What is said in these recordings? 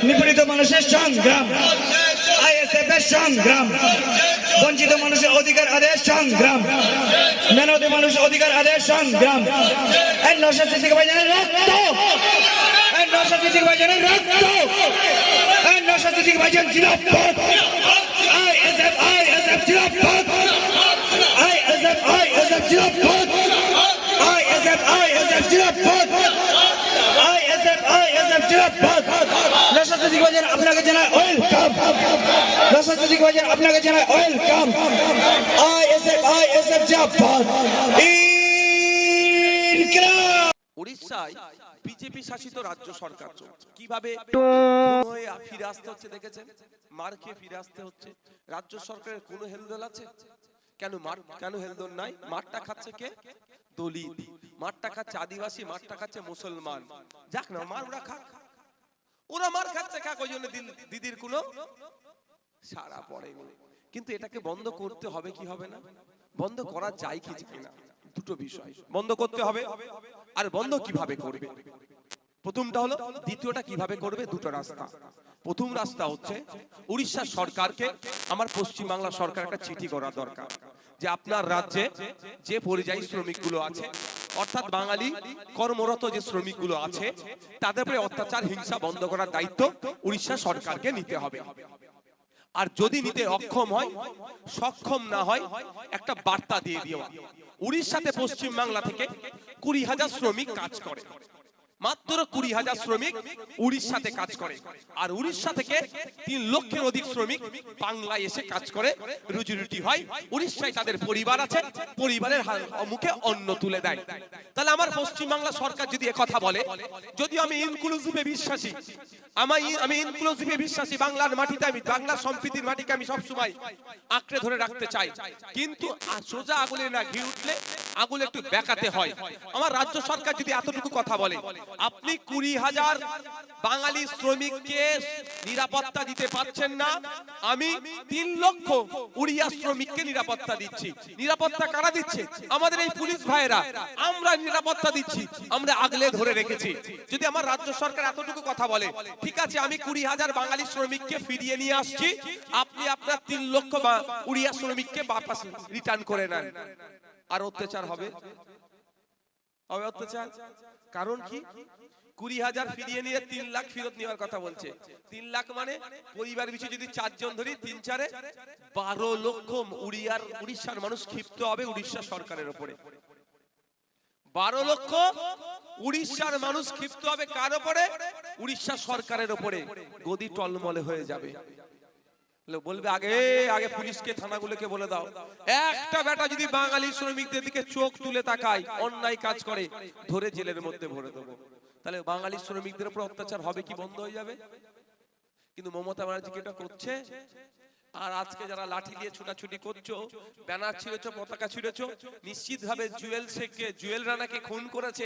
নিপীড়িত মানুষের সংগ্রাম, আইএসএফ এর সংগ্রাম, বঞ্চিত মানুষের অধিকার আদায়ের সংগ্রাম, মেহনতি মানুষের অধিকার আদায়ের সংগ্রাম, নওশাদ সিদ্দিকী ভাইজানের রক্ত, নওশাদ সিদ্দিকী ভাইজানের রক্ত, নওশাদ সিদ্দিকী ভাইজান জিন্দাবাদ, আইএসএফ জিন্দাবাদ, আইএসএফ জিন্দাবাদ, আইএসএফ জিন্দাবাদ, আইএসএফ জিন্দাবাদ। নওশাদ সিদ্দিকী ভাইজান আপনাকে জানাই ওয়েলকাম, নওশাদ সিদ্দিকী ভাইজান আপনাকে জানাই ওয়েলকাম, আইএসএফ জিন্দাবাদ। উড়িষ্যায় বিজেপি শাসিত রাজ্য সরকার চলছে, কিভাবে ফিরে আসতে হচ্ছে দেখেছেন, মার খেয়ে ফিরে আসতে হচ্ছে। রাজ্য সরকারের কোনো হেলদোল আছে? কেন হেলদোল নাই? মারটা খাচ্ছে কে? দলিত। মারটা খাচ্ছে আদিবাসী, মারটা খাচ্ছে মুসলমান। যাক না, মার ওরা খাক, ওরা মার খাচ্ছে খাক, ওই জন্য দিদির কোনো সাড়া পড়েনি। কিন্তু এটাকে বন্ধ করতে হবে কি হবে না? বন্ধ করা যায় কি না? দুটো বিষয়, বন্ধ করতে হবে আর বন্ধ কিভাবে করবে প্রথমটা হলো, দ্বিতীয়টা কিভাবে করবে, দুটো রাস্তা। প্রথম রাস্তা হচ্ছে উড়িষ্যা সরকারকে আমার পশ্চিম বাংলা সরকার একটা চিঠি করা দরকার যে আপনার রাজ্যে যে পরিযায়ী শ্রমিকগুলো আছে, অর্থাৎ বাঙালি কর্মরত যে শ্রমিকগুলো আছে, তাদের উপরে অত্যাচার হিংসা বন্ধ করার দায়িত্ব উড়িষ্যা সরকারকে নিতে হবে। আর যদি নিতে অক্ষম হয়, সক্ষম না হয়, একটা বার্তা দিয়ে দেওয়া, উড়িষ্যাতে পশ্চিম বাংলা থেকে 20,000 শ্রমিক কাজ করে, মাত্র 20,000 শ্রমিক উড়িষ্যাতে কাজ করে। আর উড়িষ্যা থেকে 3 লক্ষের অধিক শ্রমিক বাংলায় এসে কাজ করে, রুজি রুটি হয়। উড়িষ্যায় তাদের পরিবার আছে, পরিবারের মুখে অন্ন তুলে দেয়। তাহলে আমার পশ্চিম বাংলা সরকার যদি একথা বলে, যদিও আমি ইনক্লুসিভে বিশ্বাসী, আমি ইনক্লুসিভে বিশ্বাসী, বাংলার মাটিতে আমি, বাংলার সম্প্রীতির মাটিকে আমি সবসময় আঁকড়ে ধরে রাখতে চাই, কিন্তু সোজা আগুলে না ঘি উঠলে আগুলে একটু বেঁকাতে হয়। আমার রাজ্য সরকার যদি এতটুকু কথা বলে, আপনি 20,000 বাঙালি শ্রমিককে নিরাপত্তা দিতে পারছেন না, আমি 3 লক্ষ উড়িয়া শ্রমিককে নিরাপত্তা দিচ্ছি। নিরাপত্তা কারা দিচ্ছে? আমাদের এই পুলিশ ভাইরা, আমরা নিরাপত্তা দিচ্ছি, আমরা আগলে ধরে রেখেছি। যদি আমার রাজ্য সরকার এতটুকু কথা বলে, ঠিক আছে, আমি 20,000 বাঙালি শ্রমিককে ফিরিয়ে নিয়ে আসছি, আপনি আপনার 3 লক্ষ উড়িয়া শ্রমিককে বাপাস রিটার্ন করে নেন। আর অত্যাচার হবে অত্যাচার। কারণ কি? 20,000 ফিরিয়ে নিয়ে 3 লাখ ফেরত নেওয়ার কথা বলছে। 3 লাখ মানে পরিবার পিছু যদি 4 জন ধরি, 3 4 12 লক্ষ উড়িষ্যার মানুষ ক্ষিপ্ত হবে উড়িষ্যা সরকারের উপরে। 12 লক্ষ উড়িষ্যার মানুষ ক্ষিপ্ত হবে কার উপরে? উড়িষ্যা সরকারের উপরে। গদি টলমলে হয়ে যাবে। বলবে আগে পুলিশকে, থানাগুলোকে বলে দাও, একটা বেটা যদি বাঙালি শ্রমিকদের দিকে চোখ তুলে তাকায়, অন্যায় কাজ করে, ধরে জেলের মধ্যে ভরে দেবো। তাহলে বাঙালি শ্রমিকদের উপর অত্যাচার হবে কি? বন্ধ হয়ে যাবে। কিন্তু মমতা ব্যানার্জি কি এটা করছে? আর আজকে যারা লাঠি দিয়ে ছুটাছুটি করছো, ব্যানার ছিঁড়েছো, পতাকা ছিঁড়েছো, নিশ্চিত ভাবে জুয়েল শেখকে, জুয়েল রানাকে খুন করেছে।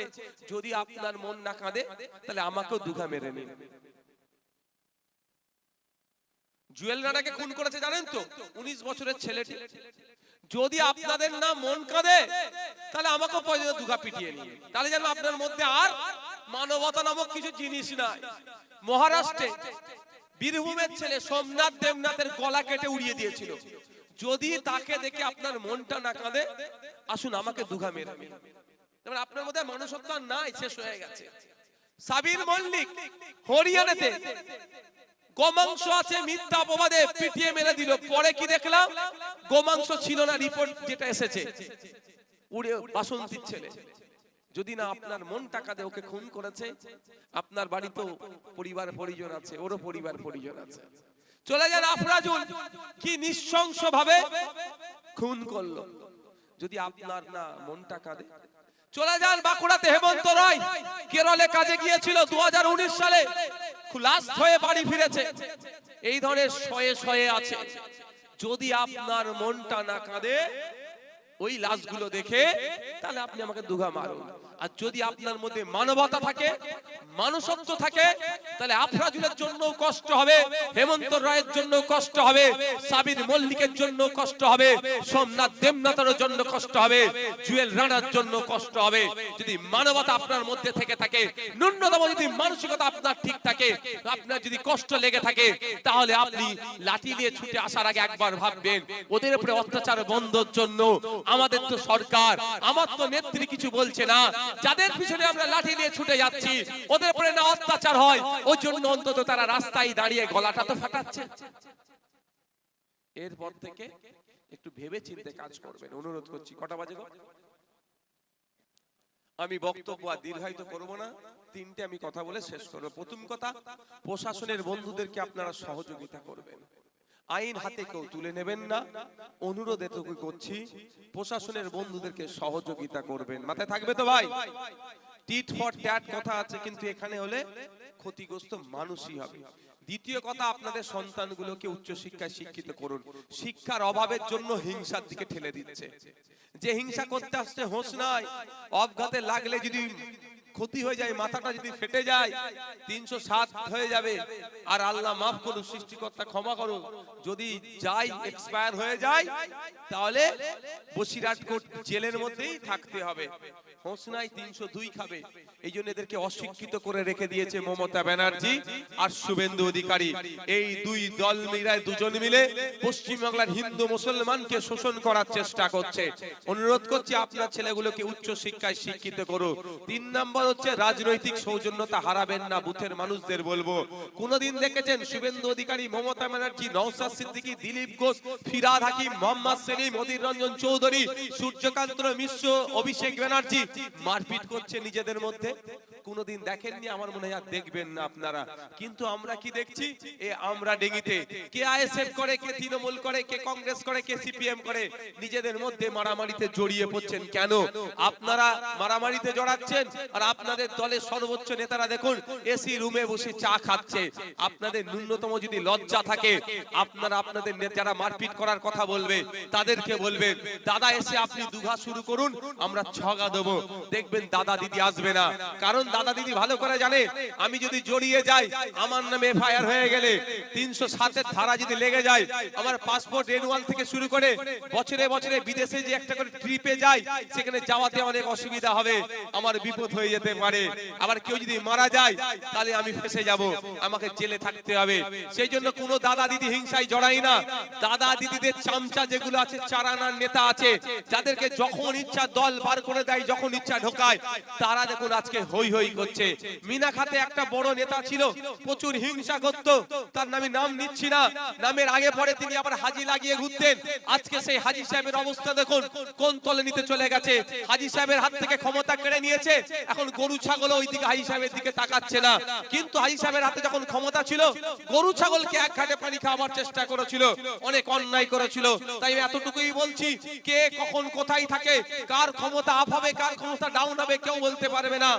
যদি আপনার মন না কাঁদে, তাহলে আমাকেও দুঘা মেরে নিন। জুয়েল রানাকে খুন করেছে জানেন তো, 19 বছরের ছেলেটি। যদি আপনাদের না মন কাঁদে, তাহলে আমাকেও দুঘা পিটিয়ে নিয়ে, তাহলে যেন আপনার মধ্যে আর মানবতা নামক কিছু জিনিস নাই। মহারাষ্ট্রে বীরভূমের ছেলে সোমনাথ দেবনাথের গলা কেটে উড়িয়ে দিয়েছিল। যদি তাকে দেখে আপনার মনটা না কাঁদে, আসুন আমাকে দুঘা মেরে নিন। আপনার মধ্যে মানুষত্ব নাই, শেষ হয়ে গেছে। সাবির মল্লিক হরিয়ানাতে গোমাংস আছে মিথ্যা অপবাদে পিটিয়ে মেরে দিল। পরে কি দেখলাম? গোমাংস ছিল না, রিপোর্ট যেটা এসেছে, উড়ে বাসন্তীর ছেলে। যদি না আপনার মন টাকা দিয়ে ওকে খুন করেছে, আপনার বাড়িতেও পরিবার পরিজন আছে, ওরও পরিবার পরিজন আছে। চলে যান আফরাজুল, কি নৃশংস ভাবে খুন করলো। যদি আপনার না মন টাকা দেয়, চলে যান বাঁকুড়াতে হেমন্ত রায়, কেরলে কাজে গিয়েছিল 2019 সালে, লাশ হয়ে বাড়ি ফিরেছে। এই ধরনের শয়ে শয়ে আছে। যদি আপনার মনটা না কাঁদে ওই লাশগুলো দেখে, তাহলে আপনি আমাকে দুঘা মারুন। আর যদি আপনার মধ্যে মানবতা থাকে, মানুষত্ব থাকে, তাহলে আফরাজুলের জন্য কষ্ট হবে, হেমন্ত রায়ের জন্য কষ্ট হবে, সাবির মল্লিকের জন্য কষ্ট হবে, সোমনাথ দেবনাথের জন্য কষ্ট হবে, জুয়েল রানার জন্য কষ্ট হবে। যদি মানবতা আপনার মধ্যে থেকে থাকে, ন্যূনতম যদি মানসিকতা আপনার ঠিক থাকে, আপনার যদি কষ্ট লেগে থাকে, তাহলে আপনি লাঠি নিয়ে ছুটে আসার আগে একবার ভাববেন ওদের উপরে অত্যাচার বন্ধের জন্য। আমাদের তো সরকার, আমার তো নেত্রী কিছু বলছে না, যাদের পিছনে আমরা লাঠি নিয়ে ছুটে যাচ্ছি ওদের উপরে না অত্যাচার হয়, ওই জন্য অন্তত তারা রাস্তায় দাঁড়িয়ে গলাটা তো ফাটাচ্ছে। এরপর থেকে একটু ভেবে চিন্তে কাজ করবেন, অনুরোধ করছি। কটা বাজে গো? আমি বক্তব্য আর দীর্ঘায়িত করব না, তিনটে আমি কথা বলে শেষ করব। প্রথম কথা, প্রশাসনের বন্ধুদেরকে আপনারা সহযোগিতা করবেন, আইন হাতে কেউ তুলে নেবেন না। অনুরোধ এটুকু করছি, প্রশাসনের বন্ধুদেরকে সহযোগিতা করবেন। মাথায় থাকবে তো ভাই? টিট ফর ট্যাট কথা আছে, কিন্তু এখানে হলে ক্ষতিগ্রস্ত মানুষই হবে। দ্বিতীয় কথা, আপনাদের সন্তানগুলোকে উচ্চশিক্ষায় শিক্ষিত করুন। শিক্ষার অভাবের জন্য হিংসার দিকে ঠেলে দিচ্ছে। যে হিংসা করতে আসছে হোশ নাই, অবঘাতে লাগলে যদি ক্ষতি হয়ে যায়, মাথাটা যদি ফেটে যায় 307 হয়ে যাবে। আর আল্লাহ মাফ করুন, সৃষ্টিকর্তা ক্ষমা করুন, যদি যাই এক্সপায়ার হয়ে যায় তাহলে বসিরহাট কোর্ট জেলের মধ্যেই থাকতে হবে। হোশ নাই, 302 খাবে। এই জন্য এদেরকে অশিক্ষিত করে রেখে দিয়েছে মমতা ব্যানার্জি আর শুভেন্দু অধিকারী। এই দুই দল মিলে, দুজন মিলে পশ্চিমবাংলার হিন্দু মুসলমানকে শোষণ করার চেষ্টা করছে। অনুরোধ করছি আপনার ছেলেগুলোকে উচ্চ শিক্ষায় শিক্ষিত করুন। 3 নম্বর হচ্ছে, রাজনৈতিক সৌজন্যতা হারাবেন না। বুথের মানুষদের বলবো, কোনদিন দেখেছেন শুভেন্দু অধিকারী, মমতা ব্যানার্জি, নওশাদ সিদ্দিকী, দিলীপ ঘোষ, ফিরহাদ হাকিম, মোহাম্মদ সেলিম, অধীর রঞ্জন চৌধুরী, সূর্যকান্ত মিশ্র, অভিষেক ব্যানার্জি মারপিট করছে নিজেদের মধ্যে? কোনদিন দেখেননি, আমার মনে হয় দেখবেন না আপনারা। কিন্তু আমরা কি দেখছি, এ আমরা ডেঙ্গিতে কে আইএসএফ করে, কে তৃণমূল করে, কে কংগ্রেস করে, কে সিপিএম করে, নিজেদের মধ্যে মারামারিতে জড়িয়ে পড়ছেন। কেন আপনারা মারামারিতে জড়াচ্ছেন? আর আপনাদের দলের সর্বোচ্চ নেতারা দেখুন এসি রুমে বসে চা খাচ্ছে। আপনাদের ন্যূনতম যদি লজ্জা থাকে, আপনারা আপনাদের যারা মারপিট করার কথা বলবে তাদেরকে বলবেন, দাদা এসে আপনি দুঘা শুরু করুন, আমরা ছগা দেবো। দেখবেন দাদা দিদি আসবে না, কারণ দাদা দিদি ভালো করে জানে আমি যদি জড়িয়ে যাই, আমার নামে এফআইআর হয়ে গেলে 307 ধারা যদি লেগে যায়, আমার পাসপোর্ট রিনিউয়াল থেকে শুরু করে বছরে বছরে বিদেশে যে একটা করে ট্রিপে যাই, সেখানে যাওয়াতে অনেক অসুবিধা হবে, আমার বিপদ হয়ে যেতে পারে। আবার কেউ যদি মারা যায় তাহলে আমি ফেসে যাব, আমাকে জেলে থাকতে হবে। সেই জন্য কোনো দাদা দিদি হিংসায় জড়াই না। দাদা দিদিদের চামচা যেগুলো আছে, চারানার নেতা আছে, যাদেরকে যখন ইচ্ছা দল বার করে দেয়, যখন ইচ্ছা ঢোকায়, তারা দেখুন আজকে হই হই করছে। মিনাখাতে একটা বড় নেতা ছিল, প্রচুর হিংসা করত, তার নাম নিচ্ছি না, নামের আগে পরে তিনি আবার হাজি লাগিয়ে ঘুরতেন। আজকে সেই হাজি সাহেবের অবস্থা দেখুন কোন তলে নিতে চলে গেছে। হাজি সাহেবের হাত থেকে ক্ষমতা কেড়ে নিয়েছে, এখন গরু ছাগল ওই দিকে হাজি সাহেবের দিকে তাকাচ্ছে না। কিন্তু হাজি সাহেবের হাতে যখন ক্ষমতা ছিল, গরু ছাগলকে এক ঘাটে পানি খাওয়ার চেষ্টা করেছিল, অনেক অন্যায় করেছিল। তাই এতটুকুই বলছি, কে কখন কোথায় থাকে, কার ক্ষমতা আপ হবে, কার ক্ষমতা ডাউন হবে, কেউ বলতে পারবে না।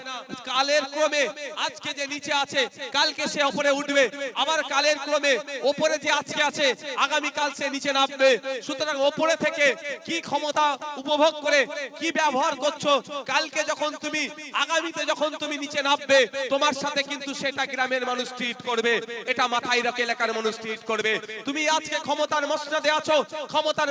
কালের ক্রমে আজকে যে নিচে আছে, কালকে সে উপরে উঠবে, আবার কালের ক্রমে উপরে যে আজকে আছে, আগামী কাল সে নিচে নামবে। সুতরাং উপরে থেকে কি ক্ষমতা উপভোগ করে কি ব্যবহার করছো, কালকে যখন তুমি, আগামীতে যখন তুমি নিচে নামবে, তোমার সাথে কিন্তু সেটা গ্রামের মানুষ ট্রিট করবে, এটা মাথায় রেখে এলাকার মানুষ ট্রিট করবে। তুমি আজকে ক্ষমতার মসনদে আছো, ক্ষমতার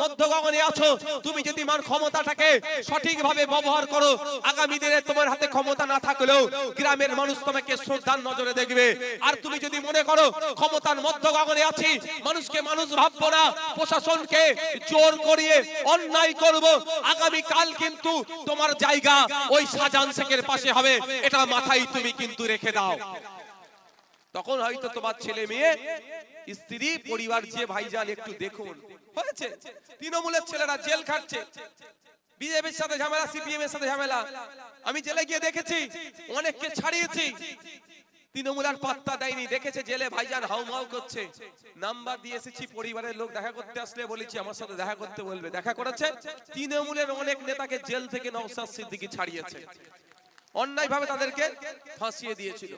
মধ্যগগনে আছো, তুমি যদি মান ক্ষমতাটাকে সঠিকভাবে ব্যবহার করো, আগামী দিনে তোমার হাতে ক্ষমতা না থাকলেও গ্রামের মানুষ তোমাকে শ্রদ্ধার নজরে দেখবে। আর তুমি যদি মনে করো ক্ষমতার মধ্যগগনে আছি, মানুষকে মানুষ ভাববো না, প্রশাসনকে জোর করিয়ে অন্যায় করব, আগামী কাল কিন্তু তোমার জায়গা ওই শাহজাহান শেখের পাশে হবে, এটা মাথায় তুমি কিন্তু রেখে দাও। তখন হয়তো তোমার ছেলে মেয়ে, স্ত্রী, পরিবার যে ভাইজান একটু দেখুন, হয়েছে তৃণমূলের ছেলেরা জেল খাটছে, বিজেপির সাথে ঝামেলা, সিপিএম এর সাথে ঝামেলা। আমি জেলে গিয়ে দেখেছি অনেককে ছাড়িয়েছি, তৃণমূল আর পাত্তা দেয়নি, দেখেছে জেলে ভাইজান হাউমাউ করছে। নাম্বার দিয়ে এসেছি, পরিবারের লোক দেখা করতে আসলে বলেছি আমার সাথে দেখা করতে বলবে, দেখা করেছে। তৃণমূলের অনেক নেতাকে জেল থেকে নওশাদ সিদ্দিকী ছাড়িয়েছে, অন্যায় ভাবে তাদেরকে ফাঁসিয়ে দিয়েছিল।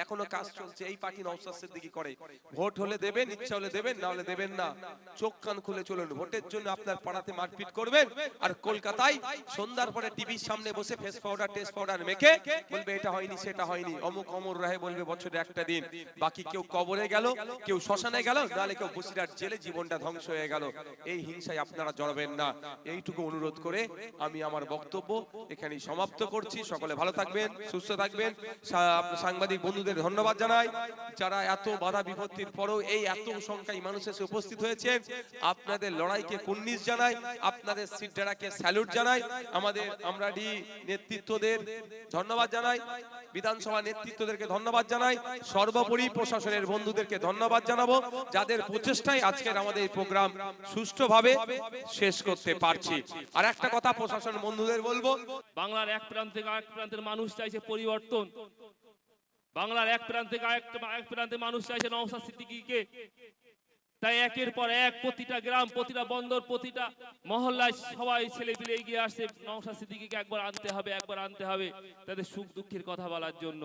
এখনো কাজ চলছে, এই পার্টি নওশাদ সিদ্দিকী করে। ভোট হলে দেবেন, ইচ্ছা হলে দেবেন, না হলে দেবেন না। চোখ কান খুলে চলুন। ভোটের জন্য আপনার পাড়াতে মারপিট করবেন, আর কলকাতায় সন্ধ্যার পরে টিভির সামনে বসে ফেস পাউডার টেস্ট পাউডার মেখে বলবে এটা হয়নি সেটা হয়নি। অমুক অমর রাহে বলবে বছরে একটা দিন। বাকি কেউ কবরে গেল, কেউ শ্মশানে গেল, নাহলে কেউ বসিরহাট জেলে জীবনটা ধ্বংস হয়ে গেল। এই হিংসায় আপনারা জড়াবেন না, এইটুকু অনুরোধ করে আমি আমার বক্তব্য এখানেই সমাপ্ত করছি। সকলে ভালো থাকবেন, সুস্থ থাকবেন। সাংবাদিক বন্ধুদের ধন্যবাদ জানাই, যারা এত বাধা বিপত্তির পরেও এই এত সংখ্যায় মানুষ এসে উপস্থিত হয়েছেন। আপনাদের লড়াইকে কুর্নিশ জানাই, আপনাদের সিদ্ধারাকে স্যালুট জানাই। আমাদের আমরাডি নেতৃত্বদের ধন্যবাদ জানাই, বিধানসভা নেতৃত্বদেরকে ধন্যবাদ জানাই, সর্বোপরি প্রশাসনের বন্ধুদেরকে ধন্যবাদ জানাবো, যাদের প্রচেষ্টায় আজকের আমাদের এই প্রোগ্রাম সুষ্ঠুভাবে শেষ করতে পারছি। আর একটা কথা প্রশাসন বন্ধুদের বলবো, বাংলার এক প্রান্ত থেকে আরেক প্রান্তের মানুষ চাইছে পরিবর্তন। বাংলার এক প্রান্ত থেকে আরেক প্রান্তের মানুষ চাইছে নওশাদ সিদ্দিকীকে। তাই একের পর এক প্রতিটা গ্রাম, প্রতিটা বন্দর, প্রতিটা মহল্লায় সবাই ছেলে পিলে এগিয়ে আসছে নওশাদ সিদ্দিকীকে একবার আনতে হবে, একবার আনতে হবে তাদের সুখ দুঃখের কথা বলার জন্য।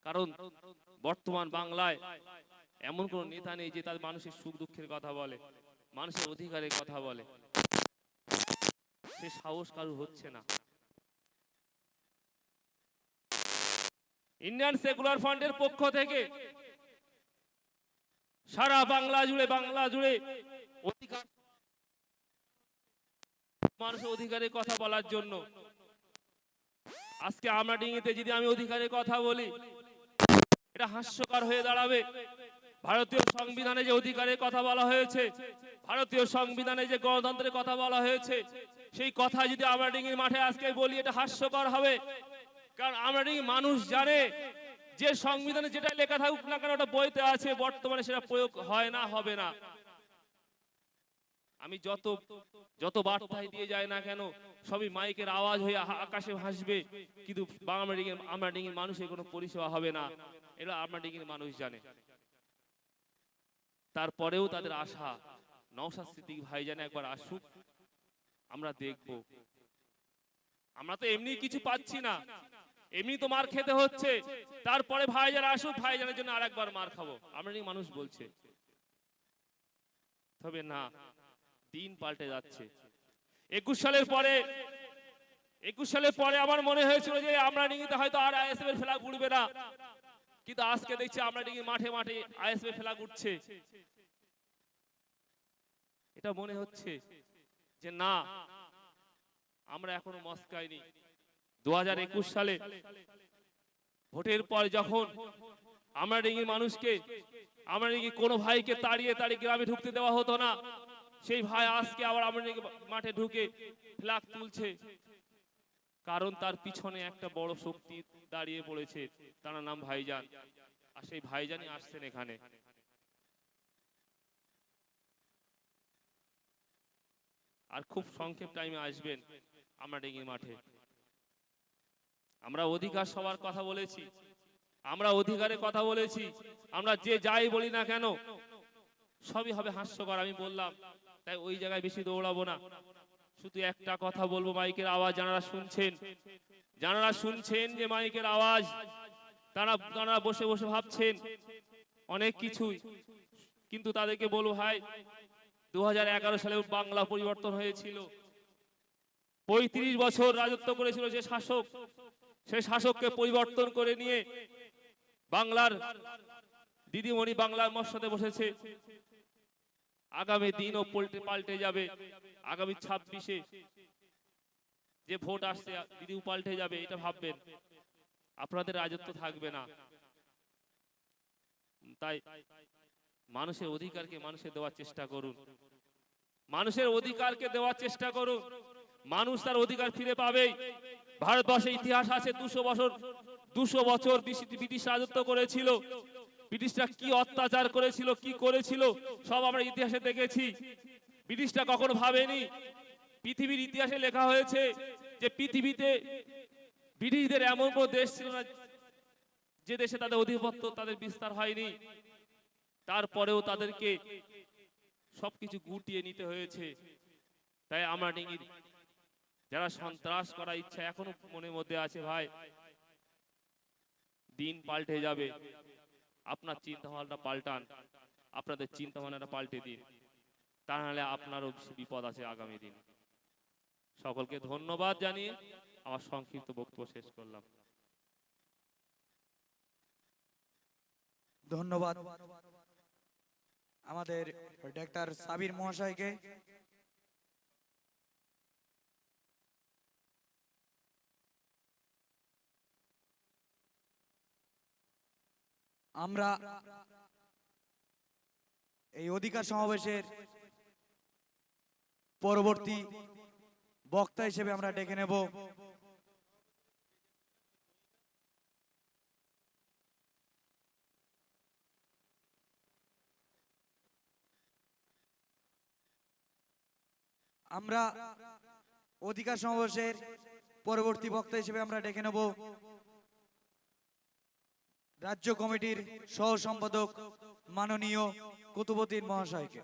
কারণ বর্তমান বাংলায় এমন কোন নেতা নেই যে তার মানুষের সুখ দুঃখের কথা বলে, মানুষের অধিকারের কথা বলে। সে সাহস কারো হচ্ছে না। ইন্ডিয়ান সেকুলার ফ্রন্টের পক্ষ থেকে সারা বাংলা জুড়ে অধিকার, মানুষের অধিকারের কথা বলার জন্য আজকে আমরাডিঙ্গিতে যদি আমি অধিকারের কথা বলি, এটা হাস্যকর হয়ে দাঁড়াবে। ভারতীয় সংবিধানে যে অধিকারের কথা বলা হয়েছে, ভারতীয় সংবিধানে যে গণতন্ত্রের কথা বলা হয়েছে, সেই কথা যদি আমরাডিঙ্গির মাঠে আজকে বলি, এটা হাস্যকর হবে। কারণ আমরাডিঙ্গি মানুষ জানে যে সংবিধানে যেটা লেখা থাকুক না কেন ওটা বইতে আছে, বর্তমানে সেটা প্রয়োগ হয় না, হবে না। আমি যত বার্তায় দিয়ে যায় না কেন, সবই মাইকের আওয়াজ হয়ে আকাশে ভাসবে, কিন্তু আমরাডিঙ্গির মানুষের কোনো পরিষেবা হবে না। এটা আমরাডিঙ্গির মানুষ জানে। তারপরেও তাদের আশা নওশাদ সিদ্দিকী ভাইজান একবার আসুক, আমরা দেখব। আমরা তো এমনি কিছু পাচ্ছি না, এমনি তো মার খেতে হচ্ছে। তারপরে ভাইজান আসুক, ভাইজানের জন্য আরেকবার মার খাবো, আমরাডিঙ্গির মানুষ বলছে। তবে না, দিন পাল্টে যাচ্ছে। 21 সালের পরে আমার মনে হয়েছিল যে আমরাডিঙ্গিতে হয়তো আর আইএসএফ এর ফ্ল্যাগ উড়বে না, কিন্তু আজকে দেখছি আমরাডিঙ্গির মাঠে মাঠে আইএসএফ এর ফ্ল্যাগ উঠছে। এটা মনে হচ্ছে যে না, আমরা এখনো মস্কাইনি। 2021 সালে ভোটের পর যখন আমরাডিঙ্গির মানুষকে, আমরাডিঙ্গির কোনো ভাইকে তাড়িয়ে গ্রামে ঢুকতে দেওয়া হতো না, সেই ভাই আজকে আবার আমরাডিঙ্গি মাঠে ঢুকে ফ্ল্যাগ তুলছে। কারণ তার পিছনে একটা বড় শক্তি দাঁড়িয়ে পড়েছে, তার নাম ভাইজান। আর সেই ভাইজানই আসছেন এখানে। আর খুব সংক্ষেপ টাইমে আসবেন আমরাডিঙ্গির মাঠে। আমরা অধিকার সবার কথা বলেছি, আমরা অধিকারের কথা বলেছি। আমরা যে যাই বলি না কেন সবই হবে হাস্যকর, আমি বললাম। তাই ওই জায়গায় বেশি দৌড়াবো না। শুধু একটা কথা বলবো, মাইকের আওয়াজ যারা শুনছেন যে মাইকের আওয়াজ, তারা বসে বসে ভাবছেন অনেক কিছুই, কিন্তু তাদেরকে বলবো ভাই, 2011 সালে বাংলা পরিবর্তন হয়েছিল। 35 বছর রাজত্ব করেছিল যে শাসক, সেই শাসককে পরিবর্তন করে নিয়ে বাংলার দিদিমণি বাংলার মসনদে বসেছে। আগামী দিনও পাল্টে যাবে। আগামী 26-এ যে ভোট আসছে, দিদিও পাল্টে যাবে, এটা ভাববেন। আপনাদের রাজত্ব থাকবে না। তাই মানুষের অধিকারকে মানুষের দেওয়ার চেষ্টা করুন, মানুষের অধিকারকে দেওয়ার চেষ্টা করুন। মানুষ তার অধিকার ফিরে পাবেই। ভারতবর্ষের ইতিহাস আছে 200 বছর ব্রিটিশ রাজত্ব করেছিল। ব্রিটিশরা কি অত্যাচার করেছিল, কি করেছিল, সব আমরা ইতিহাসে দেখেছি। ব্রিটিশরা কখনো ভাবেনি, পৃথিবীর ইতিহাসে লেখা হয়েছে যে পৃথিবীতে ব্রিটিশদের এমন কোনো দেশ ছিল না যে দেশে তাদের আধিপত্য, তাদের বিস্তার হয়নি। তারপরেও তাদেরকে সবকিছু গুটিয়ে নিতে হয়েছে। তাই আমরাডিঙ্গির যারা সন্ত্রাস করার ইচ্ছা এখনো মনের মধ্যে আছে, ভাই দিন পাল্টে যাবে, আপনার চিন্তা ভাবনাটা পাল্টান, আপনাদের চিন্তা ভাবনাটা পাল্টে দিন, তা নাহলে আপনারও বিপদ আছে আগামী দিন। সকলকে ধন্যবাদ জানিয়ে আমার সংক্ষিপ্ত বক্তব্য শেষ করলাম। ধন্যবাদ আমাদের ডাক্তার সাবির মহাশয়কে। আমরা এই অধিকার সমাবেশের পরবর্তী বক্তা হিসেবে আমরা ডেকে নেব আমরা অধিকার সমাবেশের পরবর্তী বক্তা হিসেবে আমরা ডেকে নেব রাজ্য কমিটির সহ সম্পাদক মাননীয় কুতুবউদ্দিন মহাশয়কে।